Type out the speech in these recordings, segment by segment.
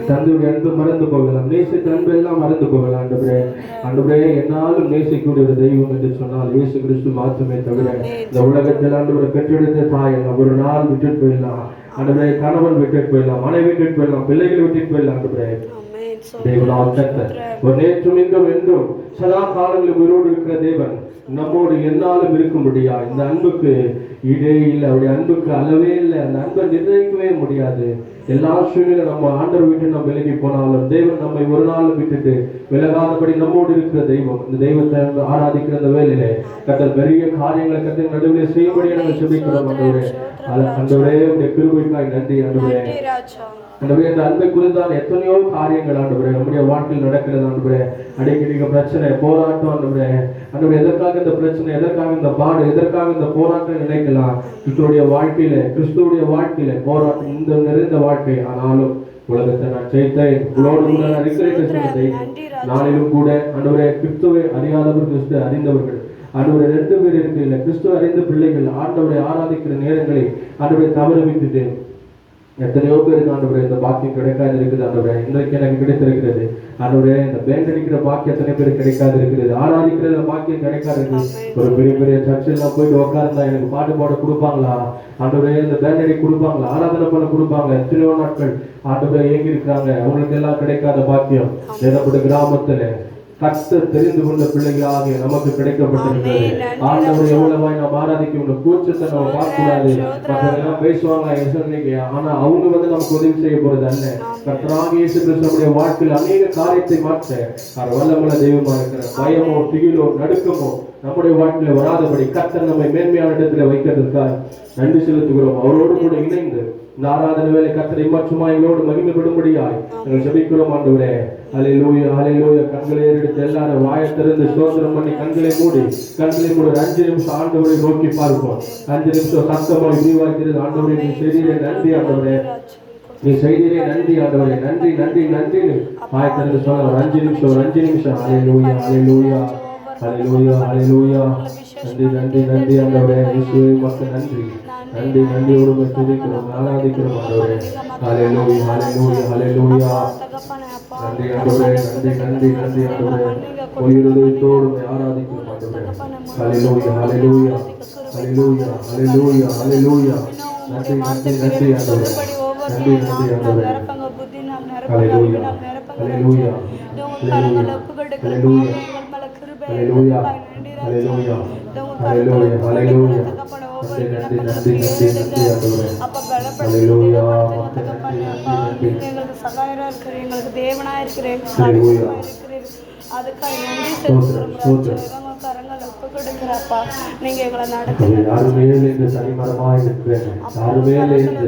தந்தையுடைய அன்பு மறந்து போகலாம், நேசித்த அன்பு எல்லாம் மறந்து போகலாம். ஆண்டவரே, ஆண்டவரே, என்னாலும் நேசிக்கக்கூடிய ஒரு தெய்வம் என்று சொன்னால் இயேசு கிறிஸ்து மாத்திரமே தவிர இந்த உலகத்தில் ஆண்டவரை பெற்றெடுத்த தாய் ஒரு நாள் விட்டுட்டு போயிடலாம். ஆண்டவரே, கணவன் விட்டுட்டு போயிடலாம், மனைவி விட்டுட்டு போயிடலாம், பிள்ளைகள் விட்டுட்டு போயிடலாம். ஆண்டவரே, தேவனால் கர்த்தர் ஒரு நேற்றும் இன்றும் என்றும் சதா காலங்களில் உயிரோடு இருக்கிற தேவன் நம்மோடு என்னாலும் இருக்க முடியா. இந்த அன்புக்கு இடே இல்லை, அவருடைய அன்புக்கு அளவே இல்லை. அந்த அன்பை நிர்ணயிக்கவே முடியாது. எல்லா சூழ்நிலையும் நம்ம ஆண்டவர் விட்டு நம்ம விலகி போனாலும் தேவன் நம்மை ஒரு நாள் விட்டுட்டு விலகாதபடி நம்மோடு இருக்கிற தெய்வம். இந்த தெய்வத்தை ஆராதிக்கிற அந்த வேலையிலே கர்த்தர் பெரிய காரியங்களை கர்த்தர் நடுவில் செய்யபடியே நாங்கள் செபிக்கிறோம். ஆண்டவரே, ஆண்டவரே, உடைய கிருபைக்காய் நன்றி. ஆண்டவரே, ஆண்டவரே, இந்த அன்பை குறித்தான் எத்தனையோ காரியங்கள் ஆண்டவரே நம்முடைய வாழ்க்கையில் நடக்கிறது. ஆண்டவரே, அடிக்கடி பிரச்சனை, போராட்டம். ஆண்டவரே, ஆண்டவரே, எதற்காக இந்த பிரச்சனை, எதற்காக இந்த பாடு, எதற்காக இந்த போராட்டம் நினைக்கலாம். கிறிஸ்துடைய வாழ்க்கையில, கிறிஸ்துடைய வாழ்க்கையில போராட்டம் இந்த நிறைந்த வாழ்க்கை. ஆனாலும் உலகத்தை நான் ஜெயித்தேன், உங்களோடு கூட நான் இருக்கிறேன் சொன்னதை நாளிலும் கூட ஆண்டவரே, கிறிஸ்துவை அறியாதவர் கிறிஸ்து அறிந்தவர்கள் ஆண்டவரை 2 பேர் இருக்கிற கிறிஸ்துவ அறிந்த பிள்ளைகள் ஆண்டவரை ஆராதிக்கிற நேரங்களை ஆண்டவரை தவற விட்டுட்டு எத்தனையோ பேருக்கு ஆண்டவரே இந்த பாக்கியம் கிடைக்காது இருக்குது. ஆண்டவரே, இன்றைக்கு எனக்கு கிடைத்திருக்கிறது. ஆண்டவரே, இந்த பேண்ட் அடிக்கிற பாக்கியம் எத்தனை பேருக்கு கிடைக்காது இருக்குது. ஆராதிக்கிற பாக்கியம் கிடைக்காது இருக்குது. ஒரு பெரிய பெரிய சர்ச்செல்லாம் போயிட்டு உட்கார்ந்தா எனக்கு பாட்டு பாட கொடுப்பாங்களா? ஆண்டவரே, இந்த பேண்ட் அடி கொடுப்பாங்களா? ஆராதனை பண்ண கொடுப்பாங்களா? எத்தனையோ நாட்கள் ஆண்டவரே ஏங்கி இருக்கிறாங்க. அவங்களுக்கு எல்லாம் கிடைக்காத பாக்கியம் ஏதப்பட்ட கிராமத்துல கர்த்தர் தெரிந்து கொண்ட பிள்ளைகளாக நமக்கு கிடைக்கப்பட்டிருக்கிறது. ஆண்டவரை எவ்வளவாய் நாம் ஆராதிக்கணும். கூச்சத்தை நம்ம பார்க்க கூடாது. மற்றவங்க பேசுவாங்க, ஆனா அவங்க நமக்கு உதவி செய்ய போறது அல்ல. கர்த்தராகிய இயேசு கிறிஸ்துவுடைய வாழ்க்கையில் அநேக காரியத்தை மாற்ற வல்லமுள்ள தெய்வமா இருக்கிற பயமோ திகிலோ நடுக்கமோ நம்முடைய வாழ்க்கையில வராதபடி கர்த்தர் நம்மை மேன்மையான இடத்துல வைக்கிறதுக்காக நன்றி செலுத்துகிறோம். அவரோடு கூட இணைந்து இந்த ஆராதனை வேலை கர்த்தரை மாற்றுமா எங்களோடு மகிமைப்படும்படியாய் நாங்கள் ஜெபிக்கிறோம். ஆண்டவரே, ஹல்லேலூயா, ஹல்லேலூயா. கண்களை எடுத்து எல்லாரும் வாயை திறந்து ஸ்தோத்திரம் பண்ணி கண்களை மூடி ஒரு 5 நிமிஷம் ஆண்டவரை நோக்கி பார்ப்போம். 5 நிமிஷம் சத்தமாய் விரிவாக்கிறது. ஆண்டவரே, நீ செய்தீரே நன்றி. ஆண்டவரே, நீ செய்தீரே நன்றி. ஆண்டவரே, நன்றி நன்றி நன்றின்னு வாயை திறந்து சொல்ல ஒரு 5 நிமிஷம். ஹல்லேலூயா, ஹல்லேலூயா, ஹல்லேலூயா, ஹல்லேலூயா. நன்றி நன்றி நன்றி. ஆண்டவரே, இயேசுவே உமக்கு நன்றி நன்றி நன்றியோடு துதிக்கிறோம், ஆராதிக்கிறோம். ஆண்டவரே, ஹல்லேலூயா, ஹல்லேலூயா, ஹல்லேலூயா. நன்றி ஆண்டவரே, நன்றி நன்றி நன்றி. ஆண்டவரே, உயிரோடு ஆராதிக்கிறோம். ஆண்டவரே, ஹல்லேலூயா, ஹல்லேலூயா, ஹல்லேலூயா, ஹல்லேலூயா, ஹல்லேலூயா. நன்றி நன்றி நன்றி. ஆண்டவரே, நன்றி நன்றி. ஆண்டவரே, ஹல்லேலூயா, ஹல்லேலூயா, ஹல்லேலூயா, ஹல்லேலூயா, ஹல்லேலூயா, ஹல்லேலூயா, ஹல்லேலூயா. நன்றி நன்றி நன்றி நன்றி நன்றி. ஆண்டவரே, ஹல்லேலூயா, எங்களுக்கு சகாயரா இருக்கிற, எங்களுக்கு தேவனா இருக்கிறேன். ஹல்லேலூயா, அதுக்காக நன்றி செலுத்துகிறோம். கரங்களை ஒப்பு கொடுக்கிறப்பா, நீங்க எங்களை நடத்துங்க. யாருமே இந்த தனிமரமாய் இருக்கிறேன், யாருமே இந்த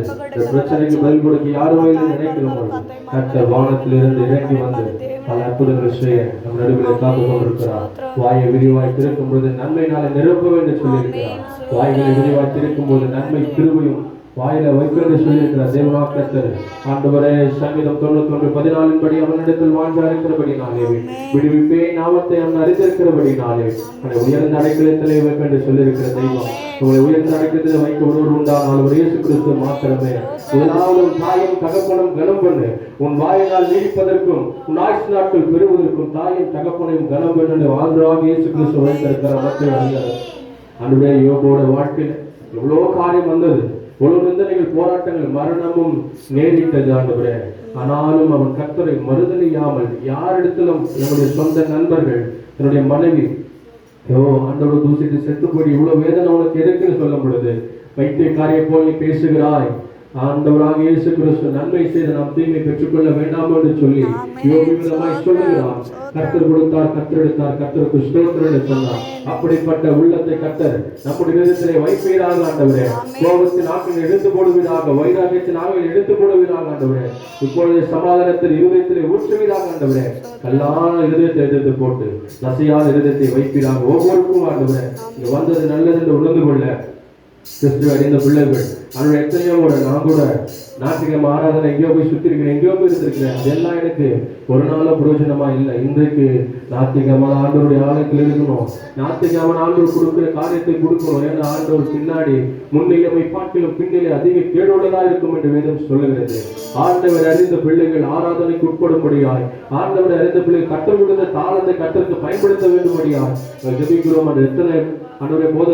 பிரச்சனைக்கு பதில் கொடுக்க யாருமே நினைக்கிறோம். கர்த்தர் வானத்திலிருந்து இறங்கி வந்து பல அற்புதங்கள் செய்ய நம் நடுவில் காத்து கொண்டிருக்கிறார். வாயை விரிவாய் திறக்கும் போது நன்மையினால நிரப்ப வேண்டும் சொல்லியிருக்கிறார். வாய்களை விரிவாய் திறக்கும் போது நன்மை கிருபையும் வாயில வைக்கிறது சொல்லியிருக்கிறார். தேவனாக்கத்தர் ஆண்டவரே, சங்கீதம் 91:14 படி அவனிடத்தில் வாஞ்சா இருக்கிறபடினாலே விடுவிப்பே நாமத்தை அவன் அறிந்திருக்கிறபடினாலே அவனை உயர்ந்த அடைக்கலத்திலே வைக்க என்று சொல்லியிருக்கிற தெய்வம். உங்களை உயர்ந்த அடைக்கலத்தில் வைக்க ஒருவர் உண்டானால் ஒரு இயேசு கிறிஸ்து மாத்திரமே. முதலாவது உன் தாயும் தகப்பனும் கனம் பண்ணு. உன் வாயினால் நீடிப்பதற்கும் உன் ஆயுசு நாட்கள் பெறுவதற்கும் தாயும் தகப்பனையும் கனம் பண்ணு ஆண்டவராக இயேசு கிறிஸ்து வைத்திருக்கிறார். மற்ற ஆண்டவரே, யோபோட வாழ்க்கையில் எவ்வளோ காரியம் வந்தது, எவ்வளவு நிந்தனைகள், போராட்டங்கள், மரணமும் நேரிட்டது. ஆண்டவரே, ஆனாலும் அவன் கர்த்தரை மறுதலியாமல் யாரிடத்திலும் என்னுடைய சொந்த நண்பர்கள், என்னுடைய மனைவி ஆண்டவரை தூசிட்டு செத்து போய் இவ்வளவு வேதனை உனக்கு எதுக்குன்னு சொல்லும் பொழுது வைத்தியக்காரியை போய் பேசுகிறாய். ஆண்டவராக இயேசு கிறிஸ்து நன்மை செய்து நாம் தீமை பெற்றுக்கொள்ள வேண்டாம் என்று சொல்லி யோகிதமாய் சொல்லுகிறான். கர்த்தர் கொடுத்தார், கர்த்தர் எடுத்தார், கர்த்தருக்கு ஸ்தோத்திரம் என்று சொன்னார். அப்படிப்பட்ட உள்ளத்தை கர்த்தர் நம்முடைய இதயத்திலே வைப்பீராக. ஆண்டவரே, கோபத்தின் ஆக்கள் எடுத்து போடுவீராக, வைராகியத்தின் ஆக்கள் எடுத்து போடுவீராக. ஆண்டவரே, இப்பொழுது சமாதானத்தில் இருதயத்திலே ஊற்றுவீராக. ஆண்டவரே, கல்லான இருதயத்தை எதிர்த்து போட்டு நசையான இருதயத்தை வைப்பீராக. ஒவ்வொருக்கும் ஆண்டவரே, இங்கு வந்தது நல்லது என்று உணர்ந்து கொள்ள கிறிஸ்துவை அறிந்த பிள்ளைகள் அதோட எத்தனையோ கூட நான் கூட ஞாயிற்றுக்கிழமை ஆராதனை எங்கேயோ போய் சுத்தி இருக்கிறேன், எங்கேயோ போய் இருந்திருக்கிறேன். அதெல்லாம் எனக்கு ஒரு நாளும் பிரயோஜனமா இல்லை. இன்றைக்கு ஞாயிற்றுக்கிழமை ஆண்டவருடைய ஆலயத்தில் இருக்கணும், ஞாயிற்றுக்கிழமை ஆண்டவர் கொடுக்கிற காரியத்தை கொடுக்கணும். ஏன்னா ஆண்டவர் பின்னாடி முன்னிலைமை பாட்டிலும் பின்னிலை அதிக கேடுள்ளதா இருக்கும் என்று வேதம் சொல்லுகிறது. ஆண்டவர் அறிந்த பிள்ளைகள் ஆராதனைக்கு உட்படும்படியாய், ஆண்டவர் அறிந்த பிள்ளைகள் கற்றுக் கொடுத்த தாளத்தை கற்றுக்கு பயன்படுத்த வேண்டும்படியாய் ஜெபிக்கிறோம். அது எத்தனை ஆண்டவருடைய போத